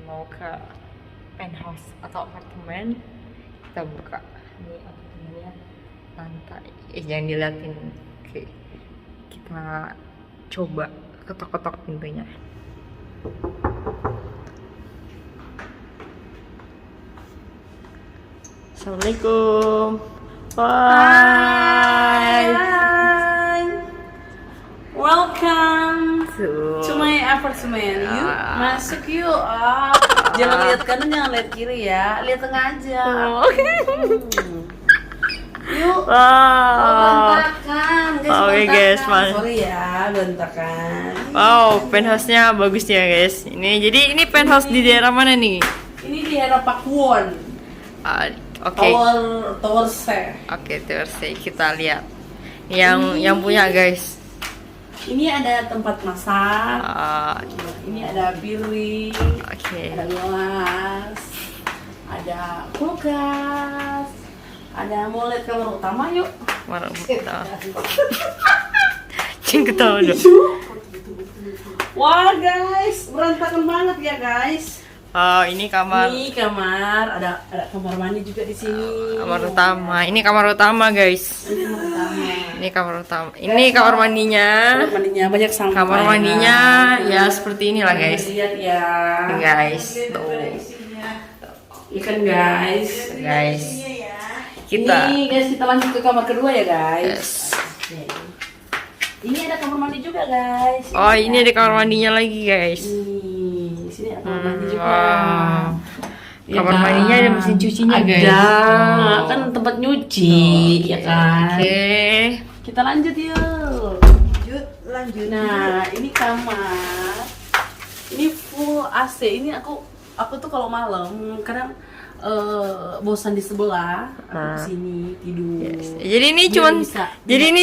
mau ke penthouse atau apartemen. Kita buka ini apartemennya lantai. Jangan diliatin. Oke. Kita coba ketok-ketok pintunya. Assalamualaikum. Hai. Welcome to my apartment. Yuk, masuk yuk. Jangan lihat kanan, jangan lihat kiri ya. Lihat tengah aja. Yuk. Berantakan, Oke, guys, Sorry ya, berantakan. Wow, penthouse-nya bagus ya guys. Ini penthouse di daerah mana nih? Ini di daerah Pakuwon. Oke. Tower C. Oke, terus kita lihat yang punya guys. Ini ada tempat masak. Ini ada piring. Oke. Ada gelas. Ada kulkas. Ada, mau lihat kamar utama yuk. Mana kita? Cing ketawa dong. Wah guys, berantakan banget ya guys. Ini kamar. Ini kamar, ada kamar mandi juga di sini. Kamar utama. Ini kamar utama guys. Ini kamar utama. Ini kamar utama. Ini kamar mandinya. Kamar mandinya banyak sampah. Kamar mandinya ya seperti inilah guys. Lihat ya. Guys, tuh. Ikan guys. Guys. Kita. Ini guys, kita lanjut ke kamar kedua ya guys. Yes. Ini ada kamar mandi juga guys. Oh, ini ada kamar mandinya lagi guys. Di sini ada kamar mandi juga. Wow. Ya Kamar kan? mandinya ada mesin cucinya guys. Ada, kan tempat nyuci, ya kan. Oke. Kita lanjut yuk. Lanjut. Nah, ini kamar. Ini full AC. Ini aku tuh kalau malam kadang bosan di sebelah, aku kesini tidur. Yes. Jadi ini Biar cuman bisa- jadi ini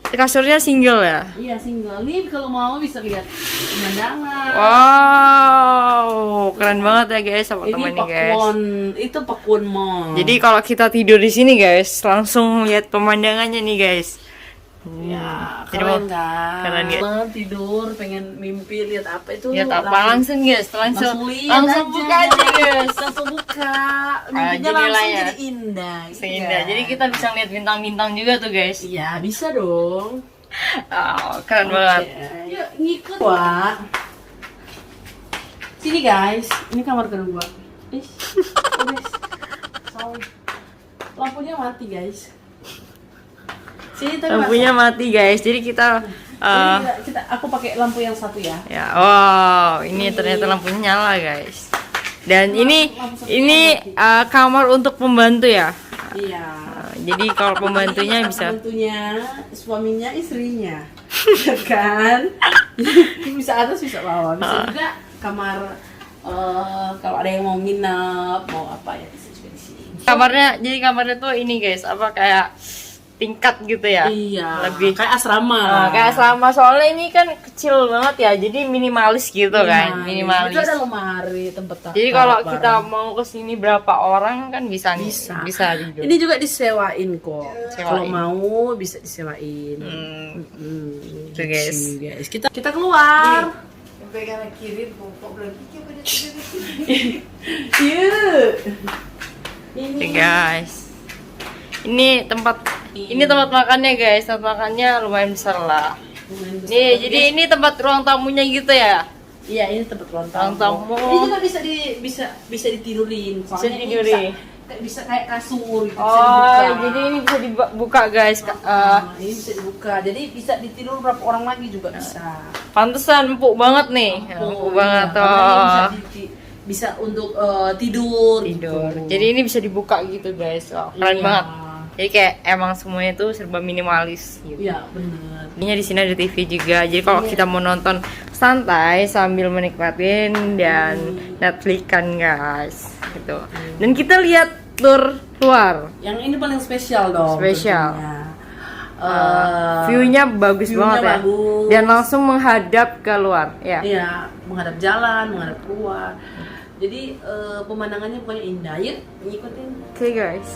kasurnya single ya. Iya, single. Nih kalau mau bisa lihat pemandangan. Wow, keren banget ya guys Ini apartemennya guys. Pakuwon, itu Pakuwon Mall. Jadi kalau kita tidur di sini guys, langsung lihat pemandangannya nih guys. ya, Jadi keren kan? keren, guys. Malam tidur, pengen mimpi lihat apa itu? Lihat apa langsung guys, langsung lihat buka aja guys. Langsung buka. Mimpinya jadilah langsung ya. jadi indah. gitu Seindah. kan? Jadi kita bisa lihat bintang-bintang juga tuh guys. Iya, bisa dong. Oh, keren banget. Yuk, ngikut. Wah. Sini guys, ini kamar kedua. Ih, oh, guys. Sorry. Lampunya mati guys. Sini tapi Lampunya mati guys. Jadi kita aku pakai lampu yang satu ya. ya, wow, ini ternyata lampunya nyala guys. Dan ini kamar untuk pembantu ya. Iya. Jadi kalau pembantunya Ini bisa pembantunya, suaminya, istrinya. Ya kan? Bisa atas, bisa bawah. Bisa juga kamar kalau ada yang mau nginep, mau apa ya bisa juga di sini. kamarnya tuh ini guys, apa kayak tingkat gitu ya. Iya. Lebih kayak asrama. kayak selama soalnya ini kan kecil banget ya. Jadi minimalis gitu kan. Minimalis. Itu ada lemari, tempat Jadi kalau taruh kita barang. mau kesini berapa orang kan bisa bisa tidur. Ini juga disewain kok. Sewain. Kalau mau bisa disewain. Tuh, guys. Kita keluar. Pegang kiri, bongkok lagi kita Yuk. Oke, guys. Ini tempat makannya guys. Tempat makannya lumayan besar lah. Nih, jadi ini tempat ruang tamunya gitu ya. Iya, ini tempat ruang Ruang tamu. Ini juga bisa ditidurin. Bisa Soalnya ini tidurin. bisa kayak kasur gitu. Oh, jadi ini bisa dibuka guys. Ini bisa dibuka. Jadi bisa ditidur berapa orang lagi juga bisa. Pantesan empuk banget nih. Empuk banget Karena ini tuh. bisa untuk tidur. Tidur. Gitu. Jadi ini bisa dibuka gitu guys. Oh, keren Iya. banget. Jadi kayak emang semuanya itu serba minimalis gitu. Iya, benar. Ini di sini ada TV juga. Jadi kalau kita mau nonton santai sambil menikmatin dan Netflix kan guys, gitu. Dan kita lihat tour luar. Yang ini paling spesial dong. Spesial. tentunya. View-nya bagus view-nya banget ya. bagus. Dan langsung menghadap ke luar, ya. Iya, menghadap jalan, menghadap keluar. Jadi pemandangannya pokoknya indah. Yuk, ngikutin. Oke guys.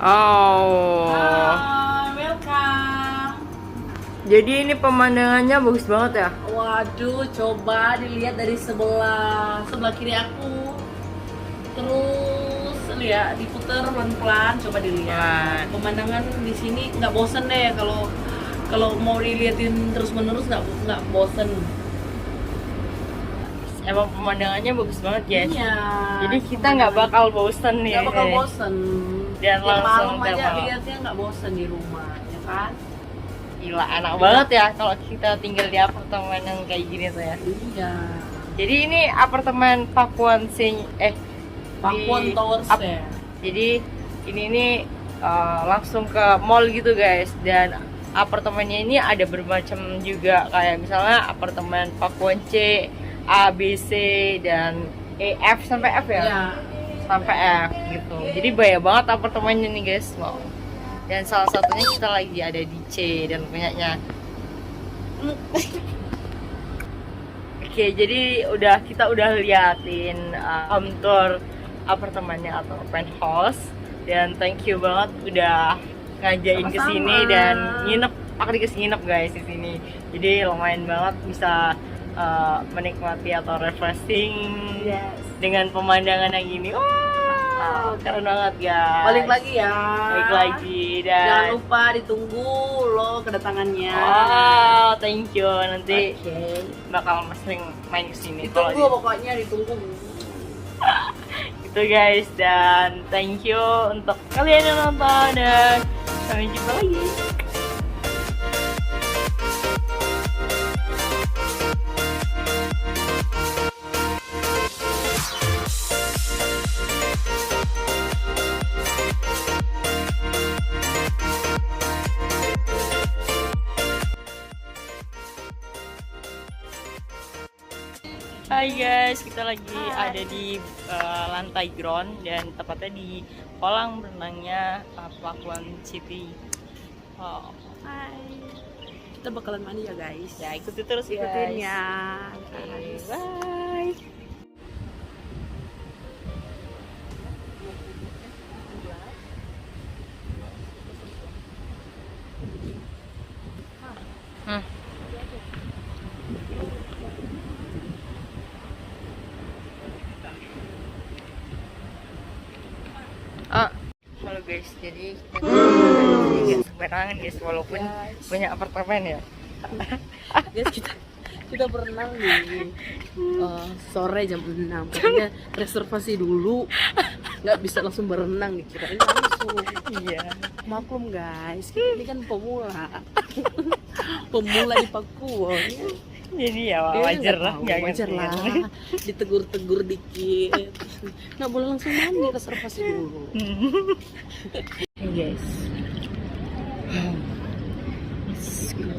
Oh. Welcome. Jadi ini pemandangannya bagus banget ya. Waduh, coba dilihat dari sebelah kiri aku. Terus lihat diputer pelan-pelan, coba dilihat. Pemandangan di sini nggak bosen deh kalau mau diliatin terus-menerus nggak bosen. Emang pemandangannya bagus banget guys. Iya. Jadi kita nggak bakal bosen nih. Nggak bakal bosen. Dan Tiap langsung malam aja tiap malam. lihatnya nggak bosen di rumah, ya kan? Gila, enak banget ya kalau kita tinggal di apartemen yang kayak gini tuh ya. Iya. Jadi ini apartemen Pakuan Pakuan Towers ya. Jadi ini nih langsung ke mall gitu guys, dan apartemennya ini ada bermacam juga, kayak misalnya apartemen Pakuan C, A, B, C, dan E, F sampai F ya. Iya. Sampai F gitu. Jadi banyak banget apartemennya nih guys. Wow. Dan salah satunya kita lagi ada di C dan punyanya. Oke, jadi kita udah liatin home tour apartemennya atau penthouse, dan thank you banget udah ngajain ke sini dan nginep. Aku dikasih nginep guys di sini. Jadi lumayan banget bisa menikmati atau refreshing dengan pemandangan yang gini. Wow, keren banget guys. Balik lagi ya. Balik lagi dan Jangan lupa ditunggu loh kedatangannya. wow, thank you. Nanti Oke. bakal sering main kesini. Ditunggu pokoknya ditunggu. Gitu guys, dan thank you untuk kalian yang nonton, dan sampai jumpa lagi. Hai guys, kita lagi ada di lantai ground dan tepatnya di kolam renangnya Pakuan City. Oh. Hai. Kita bakalan mandi ya guys. Ya, ikuti terus Ikutin guys. ya. Oke, bye. Halo guys, jadi kita nggak sembarangan guys, walaupun punya apartemen ya. Guys, kita berenang di sore jam 6. Pokoknya reservasi dulu. Nggak bisa langsung berenang, dikirain langsung. Iya. Maklum guys, kita ini kan pemula. Pemula di Pakuan. Jadi ya wajar lah, nggak wajar ngerti lah. kan. Ditegur-tegur dikit. Nggak boleh langsung mandi, reservasi dulu. Hey guys, it's good.